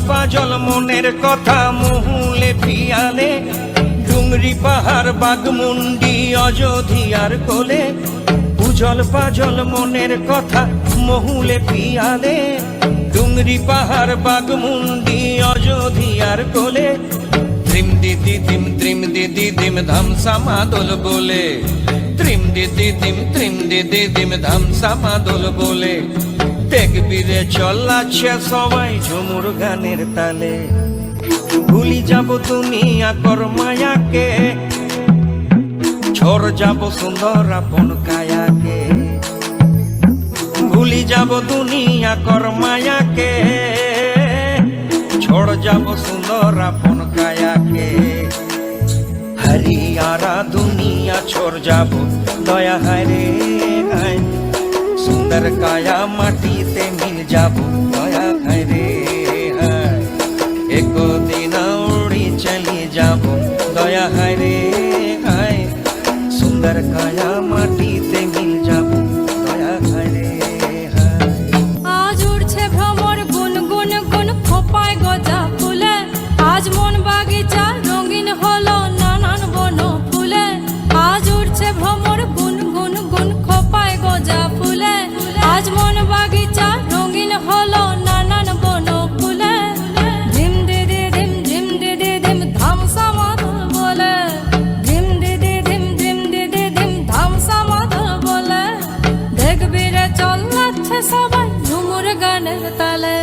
Puzzle মনের কথা মহুলে পিয়ালে, ডুংরি পাহাড় বাগমুন্ডি অযোধ্যার কোলে। উজল পাজল মনের কথা মহুলে পিয়ালে, ডুংরি পাহাড় বাগমুন্ডি অযোধ্যার কোলে। ত্রিম দিদি দিম ধামসা মাদল বলে, ত্রিম দিদি দিম ধামসা মাদল বলে। দেখবি রে চলাচ্ছে সবাই ঝুমুর গানের তালে। ভুলি যাব দুনিয়া কর মায়াকে, ঝড় যাব সুন্দর আপন কায়াকে। ভুলি যাব দুনিয়া কর মায়াকে, ঝড় যাব সুন্দর আপন কায়াকে। হরিয়ারা দুনিয়া छोड़ যাব দয়া হায় রে হায়, সুন্দর কায়া মাটিতে মিল যাব দয়া হায় রে হায়। একদিন উড়ি চলি যাব দয়া হায় রে হায়, সুন্দর কায়া মাটিতে মিল যাব দয়া হায় রে হায়। আজ উড়ছে ভ্রমর গুন গুন গুন খোপায় গজা ফুলে, আজ মন বাগিচা রঙিন হলো নানান বন ফুলে। আজ উড়ছে ভ্রমর গুন গুন গুন খোপায় গজা ফুলে, আজ মন বাগিচা রঙিন হলো নানান বন ফুলে। ধিম দিদি দিম ধামসা মাদল বলে, ধিম দিদি দিম ধামসা মাদল বলে। দেখবি রে চলাচ্ছে সবাই ঝুমুর গানের তালে।